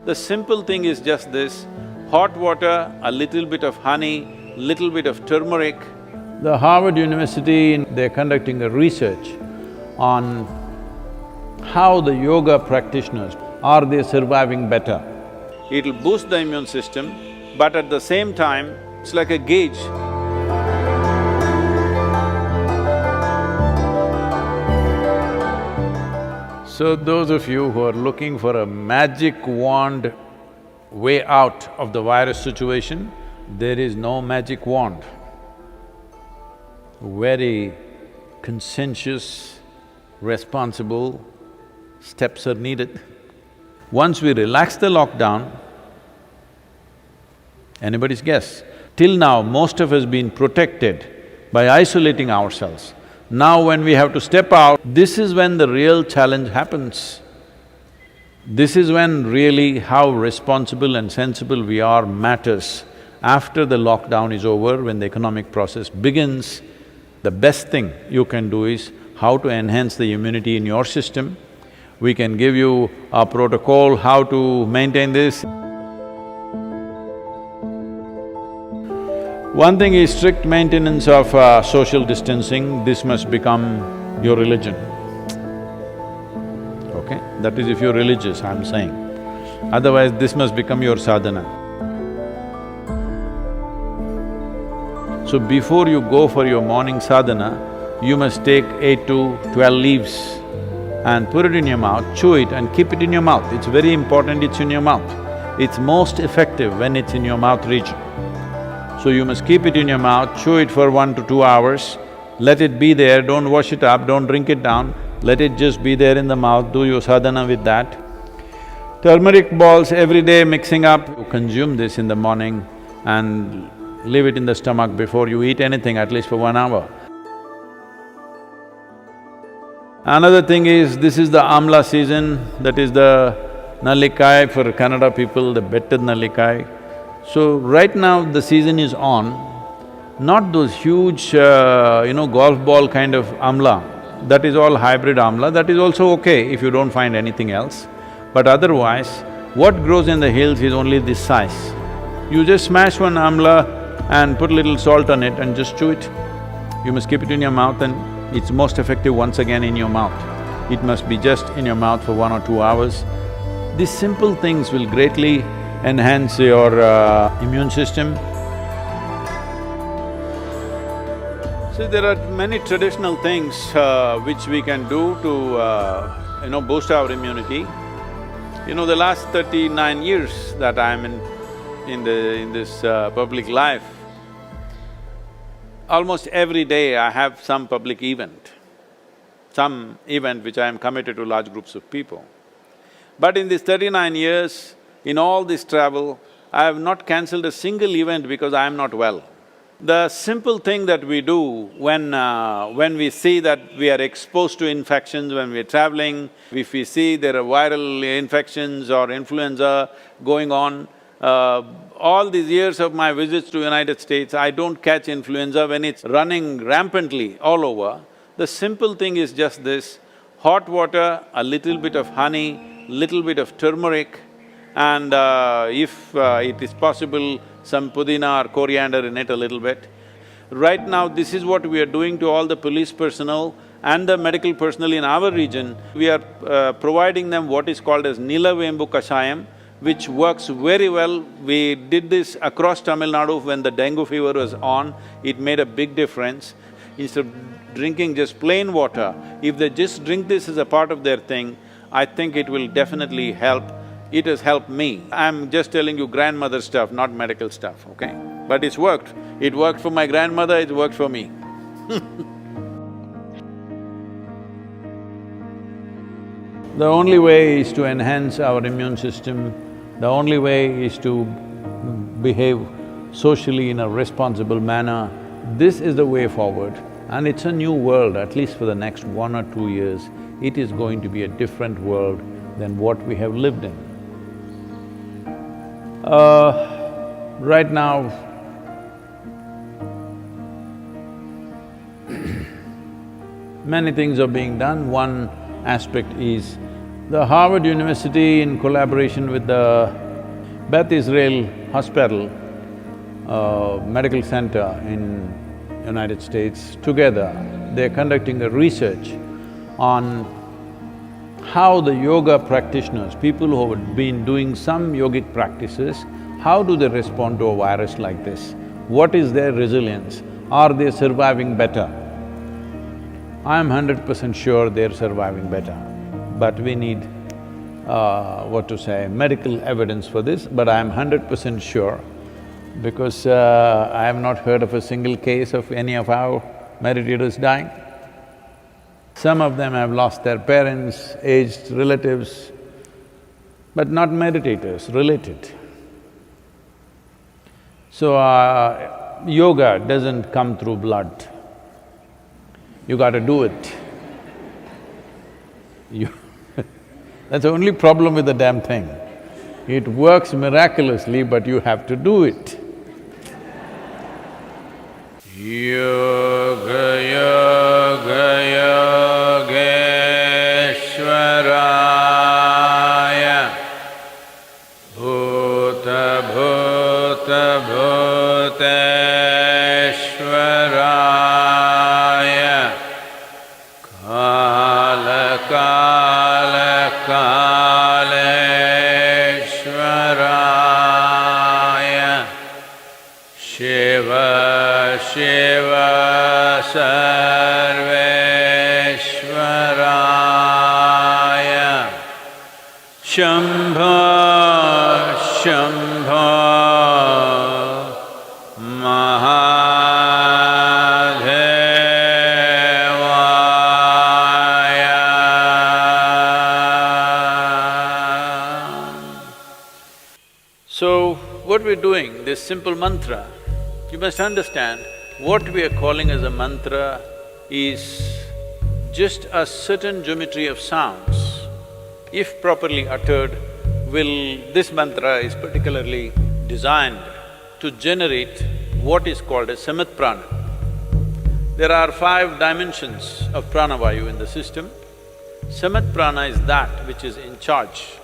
The simple thing is just this: hot water, a little bit of honey, little bit of turmeric. The Harvard University, they're conducting a research on how the yoga practitioners, are they surviving better? It'll boost the immune system, but at the same time, it's like a gauge. So those of you who are looking for a magic wand way out of the virus situation, there is no magic wand. Very conscientious, responsible steps are needed. Once we relax the lockdown, anybody's guess, till now most of us been protected by isolating ourselves. Now when we have to step out, this is when the real challenge happens. This is when really how responsible and sensible we are matters. After the lockdown is over, when the economic process begins, the best thing you can do is how to enhance the immunity in your system. We can give you a protocol how to maintain this. One thing is strict maintenance of social distancing. This must become your religion, okay? That is if you're religious, I'm saying. Otherwise, this must become your sadhana. So before you go for your morning sadhana, you must take 8 to 12 leaves and put it in your mouth, chew it and keep it in your mouth. It's very important it's in your mouth. It's most effective when it's in your mouth region. So you must keep it in your mouth, chew it for 1 to 2 hours, let it be there, don't wash it up, don't drink it down, let it just be there in the mouth, do your sadhana with that. Turmeric balls every day mixing up, you consume this in the morning and leave it in the stomach before you eat anything, at least for 1 hour. Another thing is, this is the amla season, that is the nallikai for Kannada people, the betted nallikai. So right now the season is on, not those huge, golf ball kind of amla. That is all hybrid amla, that is also okay if you don't find anything else. But otherwise, what grows in the hills is only this size. You just smash one amla and put a little salt on it and just chew it. You must keep it in your mouth and it's most effective once again in your mouth. It must be just in your mouth for 1 or 2 hours. These simple things will greatly enhance your immune system. See, there are many traditional things which we can do to boost our immunity. The last 39 years that I'm in this public life, almost every day I have some public event, which I am committed to large groups of people. But in these 39 years, in all this travel, I have not cancelled a single event because I am not well. The simple thing that we do when we see that we are exposed to infections when we're traveling, if we see there are viral infections or influenza going on, all these years of my visits to United States, I don't catch influenza when it's running rampantly all over. The simple thing is just this: hot water, a little bit of honey, little bit of turmeric, and if it is possible, some pudina or coriander in it a little bit. Right now, this is what we are doing to all the police personnel and the medical personnel in our region. We are providing them what is called as Nilavembu Kashayam, which works very well. We did this across Tamil Nadu when the dengue fever was on, it made a big difference. Instead of drinking just plain water, if they just drink this as a part of their thing, I think it will definitely help. It has helped me. I'm just telling you grandmother stuff, not medical stuff, okay? But it's worked. It worked for my grandmother, it worked for me. The only way is to enhance our immune system, the only way is to behave socially in a responsible manner. This is the way forward, and it's a new world, at least for the next 1 or 2 years. It is going to be a different world than what we have lived in. Right now, many things are being done. One aspect is The Harvard University, in collaboration with the Beth Israel Hospital, medical center in United States, together they're conducting a research on how the yoga practitioners, people who have been doing some yogic practices, how do they respond to a virus like this? What is their resilience? Are they surviving better? I'm 100% sure they're surviving better, but we need, medical evidence for this, but I'm 100% sure because I have not heard of a single case of any of our meditators dying. Some of them have lost their parents, aged relatives, but not meditators, related. So, yoga doesn't come through blood. You gotta do it. That's the only problem with the damn thing. It works miraculously, but you have to do it. Yoga, yoga, yogeshwaraya, bhuta, bhuta, bhuteshwaraya, kala, kala, kaleshwaraya, shiva, shiva, sarveshwaraya, shambho, shambho, mahadevaya. So, what we're doing, this simple mantra, you must understand, what we are calling as a mantra is just a certain geometry of sounds. If properly uttered, this mantra is particularly designed to generate what is called as samat prana. There are 5 dimensions of pranavayu in the system. Samat prana is that which is in charge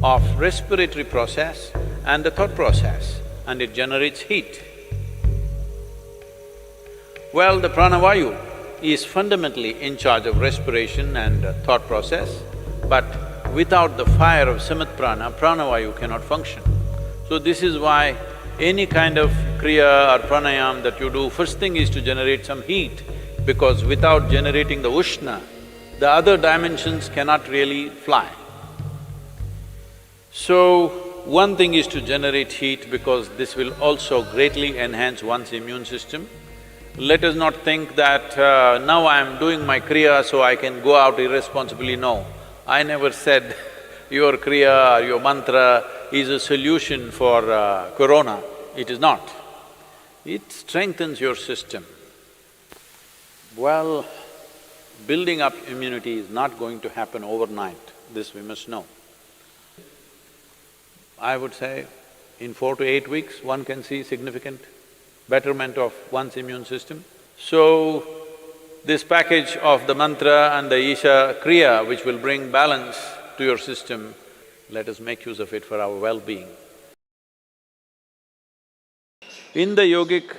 of respiratory process and the thought process, and it generates heat. Well, the pranavayu is fundamentally in charge of respiration and thought process, but without the fire of samat prana, pranavayu cannot function. So this is why any kind of kriya or pranayam that you do, first thing is to generate some heat, because without generating the ushna, the other dimensions cannot really fly. So, one thing is to generate heat because this will also greatly enhance one's immune system. Let us not think that now I am doing my kriya so I can go out irresponsibly, no. I never said your kriya or your mantra is a solution for corona, it is not. It strengthens your system. Well, building up immunity is not going to happen overnight, this we must know. I would say in 4 to 8 weeks, one can see significant betterment of one's immune system. So, this package of the mantra and the Isha Kriya, which will bring balance to your system, let us make use of it for our well-being. In the yogic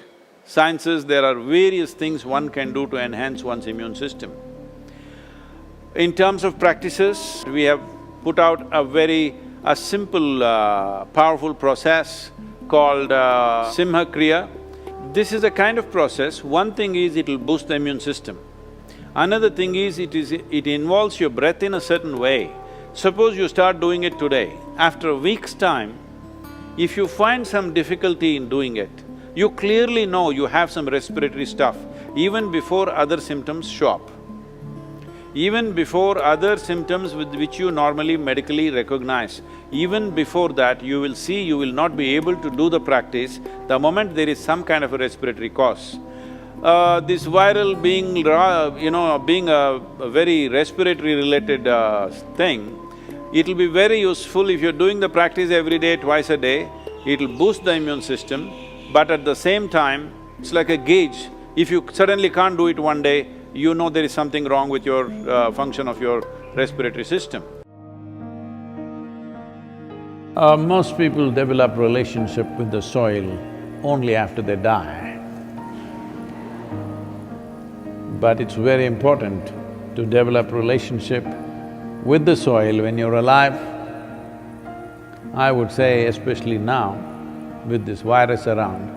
sciences, there are various things one can do to enhance one's immune system. In terms of practices, we have put out a simple, powerful process called Simha Kriya. This is a kind of process, one thing is it'll boost the immune system. Another thing is, it involves your breath in a certain way. Suppose you start doing it today, after a week's time, if you find some difficulty in doing it, you clearly know you have some respiratory stuff, even before other symptoms show up. Even before other symptoms with which you normally medically recognize, even before that you will see you will not be able to do the practice the moment there is some kind of a respiratory cause. This viral being a very respiratory related thing, it'll be very useful if you're doing the practice every day, twice a day, it'll boost the immune system, but at the same time, it's like a gauge. If you suddenly can't do it one day, you know there is something wrong with your function of your respiratory system. Most people develop relationship with the soil only after they die. But it's very important to develop relationship with the soil when you're alive. I would say especially now, with this virus around,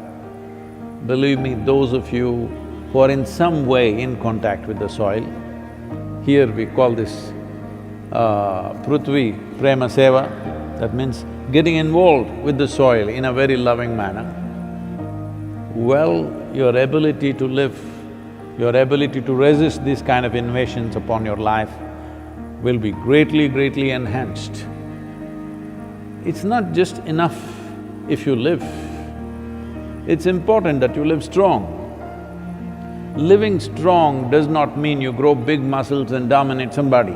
believe me, those of you who are in some way in contact with the soil, here we call this Prithvi Prema Seva, that means getting involved with the soil in a very loving manner. Well, your ability to live, your ability to resist these kind of invasions upon your life will be greatly enhanced. It's not just enough if you live, it's important that you live strong. Living strong does not mean you grow big muscles and dominate somebody.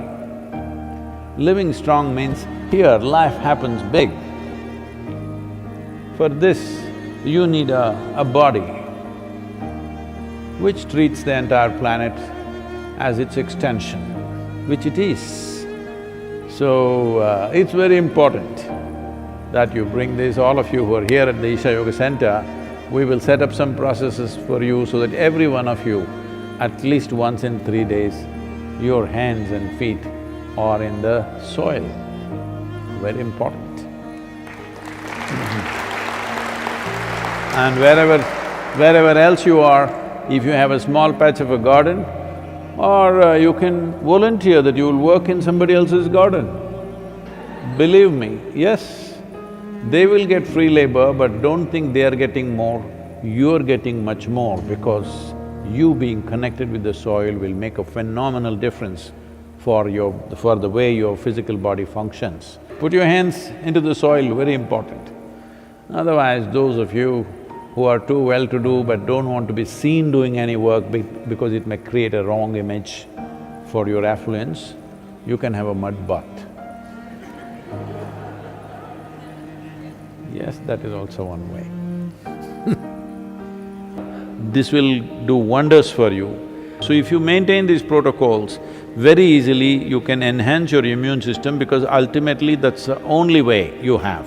Living strong means here life happens big. For this, you need a body which treats the entire planet as its extension, which it is. So, it's very important that you bring this, all of you who are here at the Isha Yoga Center, we will set up some processes for you so that every one of you, at least once in 3 days, your hands and feet are in the soil. Very important. And wherever else you are, if you have a small patch of a garden, or you can volunteer that you will work in somebody else's garden. Believe me, yes, they will get free labor, but don't think they are getting more, you're getting much more because you being connected with the soil will make a phenomenal difference for the way your physical body functions. Put your hands into the soil, very important. Otherwise, those of you who are too well-to-do but don't want to be seen doing any work because it may create a wrong image for your affluence, you can have a mud bath. Yes, that is also one way. This will do wonders for you. So if you maintain these protocols, very easily you can enhance your immune system because ultimately that's the only way you have.